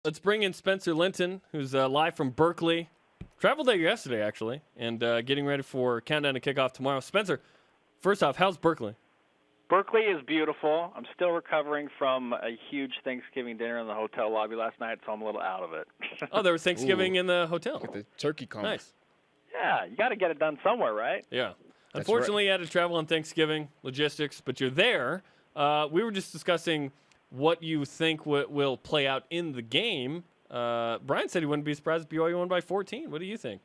Let's bring in Spencer Linton, who's live from Berkeley. Traveled there yesterday, actually, and getting ready for countdown to kickoff tomorrow. Spencer, first off, how's Berkeley? Berkeley is beautiful. I'm still recovering from a huge Thanksgiving dinner in the hotel lobby last night, so I'm a little out of it. Oh, there was Thanksgiving in the hotel. Get the turkey coma. Nice. Yeah, you got to get it done somewhere, right? Yeah. That's Unfortunately, you had to travel on Thanksgiving, logistics, but you're there. We were just discussing what you think will play out in the game. Brian said he wouldn't be surprised if BYU won by 14. What do you think?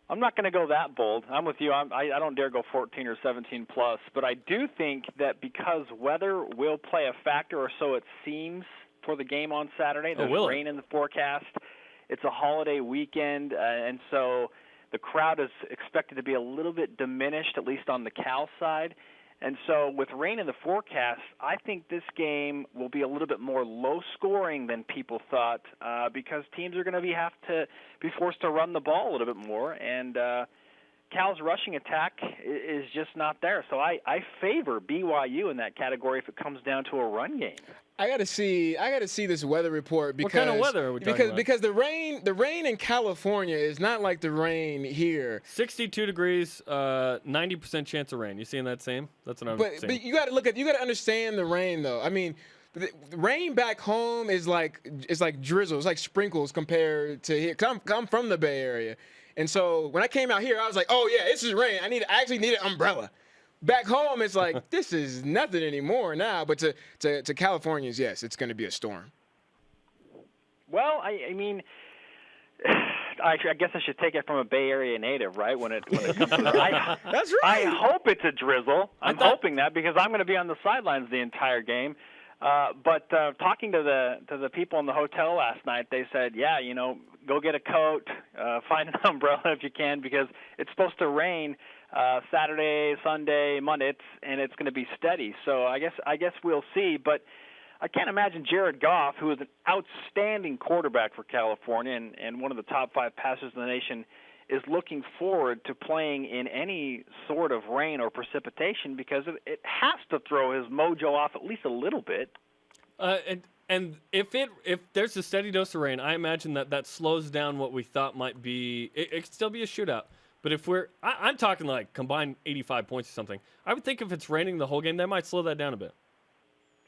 I'm not going to go that bold. I'm with you. I don't dare go 14 or 17 plus, but I do think that because weather will play a factor, or so it seems, for the game on Saturday. There's rain in the forecast. It's a holiday weekend, and so the crowd is expected to be a little bit diminished, at least on the Cal side. And so with rain in the forecast, I think this game will be a little bit more low-scoring than people thought because teams are going to have to be forced to run the ball a little bit more. And Cal's rushing attack is just not there. So I favor BYU in that category if it comes down to a run game. I gotta see this weather report because what kind of weather are we talking about? Because the rain in California is not like the rain here. 62 degrees, 90% chance of rain. You seeing that same? That's what I'm saying. But you gotta understand the rain though. I mean, the rain back home is like drizzle. It's like sprinkles compared to here. 'Cause I'm from the Bay Area, and so when I came out here, I was like, oh yeah, this is rain. I actually need an umbrella. Back home, it's like, this is nothing anymore now. But to Californians, yes, it's going to be a storm. Well, I mean, I guess I should take it from a Bay Area native, right? When it comes to that. That's right. I hope it's a drizzle. I'm hoping that because I'm going to be on the sidelines the entire game. But talking to the people in the hotel last night, they said, yeah, go get a coat, find an umbrella if you can, because it's supposed to rain Saturday, Sunday, Monday, and it's going to be steady. So I guess we'll see. But I can't imagine Jared Goff, who is an outstanding quarterback for California and one of the top 5 passers in the nation, is looking forward to playing in any sort of rain or precipitation because it has to throw his mojo off at least a little bit. And if there's a steady dose of rain, I imagine that slows down what we thought might be. It could still be a shootout. But if I'm talking like combined 85 points or something. I would think if it's raining the whole game, that might slow that down a bit.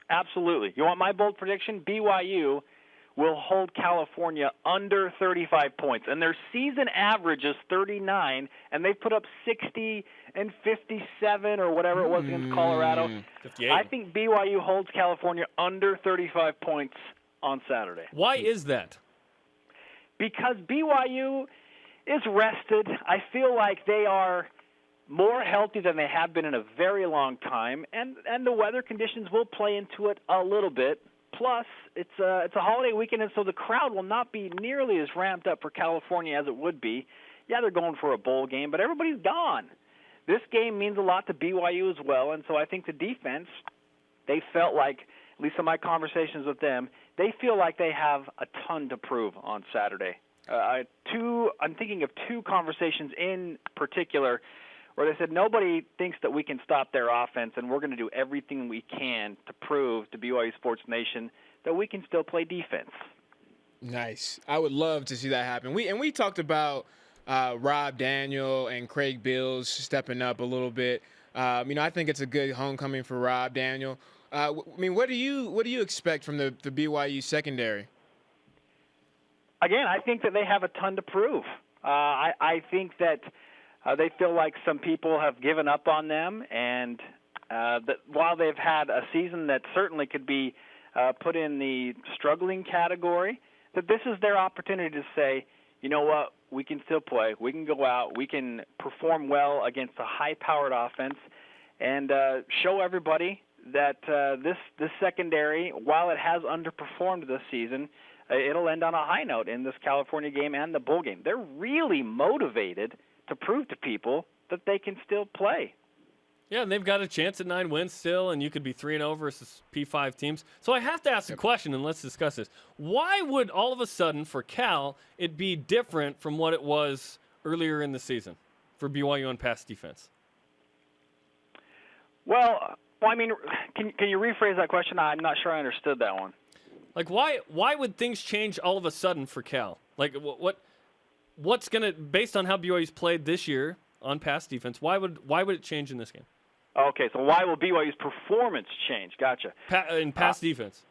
Absolutely. You want my bold prediction? BYU will hold California under 35 points. And their season average is 39, and they put up 60 and 57 or whatever it was against Colorado. 58. I think BYU holds California under 35 points on Saturday. Why is that? Because BYU is rested. I feel like they are more healthy than they have been in a very long time, and the weather conditions will play into it a little bit. Plus, it's a holiday weekend, and so the crowd will not be nearly as ramped up for California as it would be. Yeah, they're going for a bowl game, but everybody's gone. This game means a lot to BYU as well, and so I think the defense, they felt like, at least in my conversations with them, they feel like they have a ton to prove on Saturday. I'm thinking of 2 conversations in particular where they said nobody thinks that we can stop their offense, and we're going to do everything we can to prove to BYU Sports Nation that we can still play defense. Nice. I would love to see that happen. We talked about Rob Daniel and Craig Bills stepping up a little bit. I think it's a good homecoming for Rob Daniel. What do you expect from the BYU secondary? Again, I think that they have a ton to prove. I think that they feel like some people have given up on them, and that while they've had a season that certainly could be put in the struggling category, that this is their opportunity to say, you know what, we can still play. We can go out. We can perform well against a high-powered offense and show everybody that this secondary, while it has underperformed this season, it'll end on a high note in this California game and the bowl game. They're really motivated to prove to people that they can still play. Yeah, and they've got a chance at 9 wins still, and you could be 3-0 versus P5 teams. So I have to ask a question, and let's discuss this. Why would all of a sudden for Cal it be different from what it was earlier in the season for BYU on pass defense? Well, can you rephrase that question? I'm not sure I understood that one. Like, why would things change all of a sudden for Cal? Like, what's going to, based on how BYU's played this year on pass defense, why would it change in this game? Okay, so why will BYU's performance change? Gotcha. In pass defense.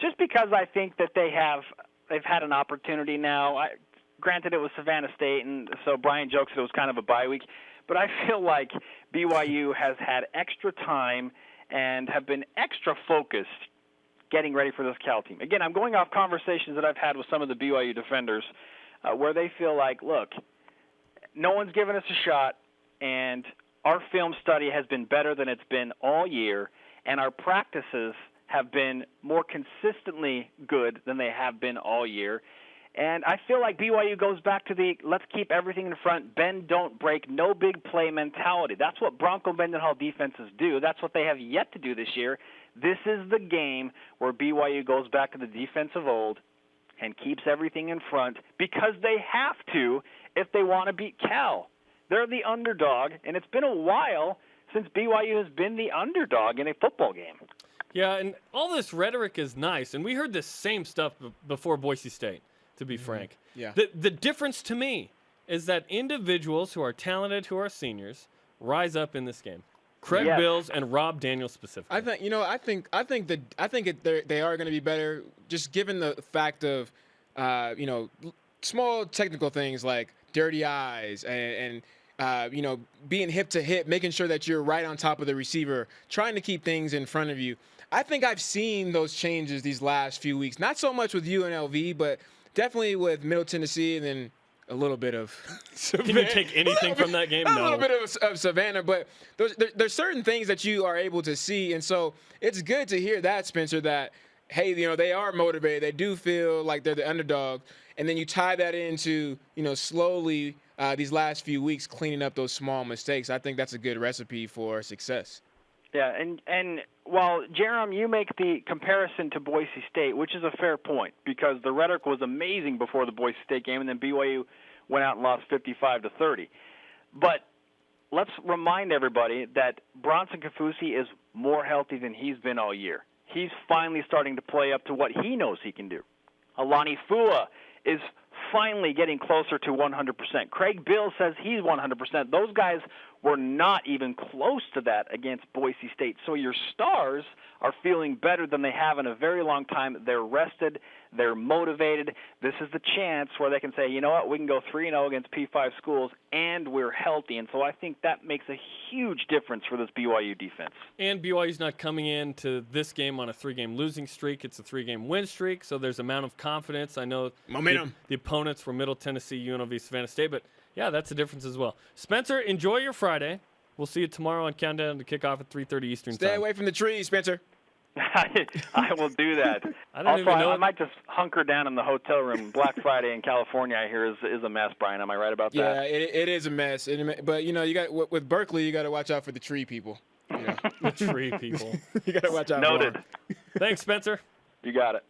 Just because I think that they've had an opportunity now. Granted, it was Savannah State, and so Brian jokes it was kind of a bye week. But I feel like BYU has had extra time and have been extra focused getting ready for this Cal team. Again, I'm going off conversations that I've had with some of the BYU defenders where they feel like, look, no one's given us a shot, and our film study has been better than it's been all year, and our practices have been more consistently good than they have been all year. And I feel like BYU goes back to the let's keep everything in front, bend, don't break, no big play mentality. That's what Bronco Mendenhall defenses do. That's what they have yet to do this year. This is the game where BYU goes back to the defense of old and keeps everything in front because they have to if they want to beat Cal. They're the underdog, and it's been a while since BYU has been the underdog in a football game. Yeah, and all this rhetoric is nice, and we heard this same stuff before Boise State, to be frank. Yeah. The difference to me is that individuals who are talented, who are seniors, rise up in this game. Craig Bills and Rob Daniels specifically. I think they are going to be better, just given the fact of, small technical things like dirty eyes and being hip to hip, making sure that you're right on top of the receiver, trying to keep things in front of you. I think I've seen those changes these last few weeks. Not so much with UNLV, but definitely with Middle Tennessee, and then a little bit of Savannah. Can you take anything from that game? No. A little bit of Savannah, but there's certain things that you are able to see, and so it's good to hear that, Spencer, that, hey, they are motivated. They do feel like they're the underdog, and then you tie that into, slowly these last few weeks cleaning up those small mistakes. I think that's a good recipe for success. Yeah, and while, Jerem, you make the comparison to Boise State, which is a fair point, because the rhetoric was amazing before the Boise State game, and then BYU went out and lost 55-30. But let's remind everybody that Bronson Kafusi is more healthy than he's been all year. He's finally starting to play up to what he knows he can do. Alani Fua is finally getting closer to 100%. Craig Bill says he's 100%. Those guys were not even close to that against Boise State. So your stars are feeling better than they have in a very long time. They're rested. They're motivated. This is the chance where they can say, you know what, we can go 3-0 against P5 schools, and we're healthy. And so I think that makes a huge difference for this BYU defense. And BYU's not coming into this game on a 3-game losing streak. It's a 3-game win streak, so there's amount of confidence. I know momentum. The opponents were Middle Tennessee, UNLV, Savannah State, but yeah, that's a difference as well. Spencer, enjoy your Friday. We'll see you tomorrow on Countdown to Kickoff at 3:30 Eastern Time. Stay away from the trees, Spencer. I will do that. I might just hunker down in the hotel room. Black Friday in California, I hear, is a mess, Brian. Am I right about that? Yeah, it is a mess. But, you got with Berkeley, you got to watch out for the tree people. The tree people. You got to watch out Noted. Thanks, Spencer. You got it.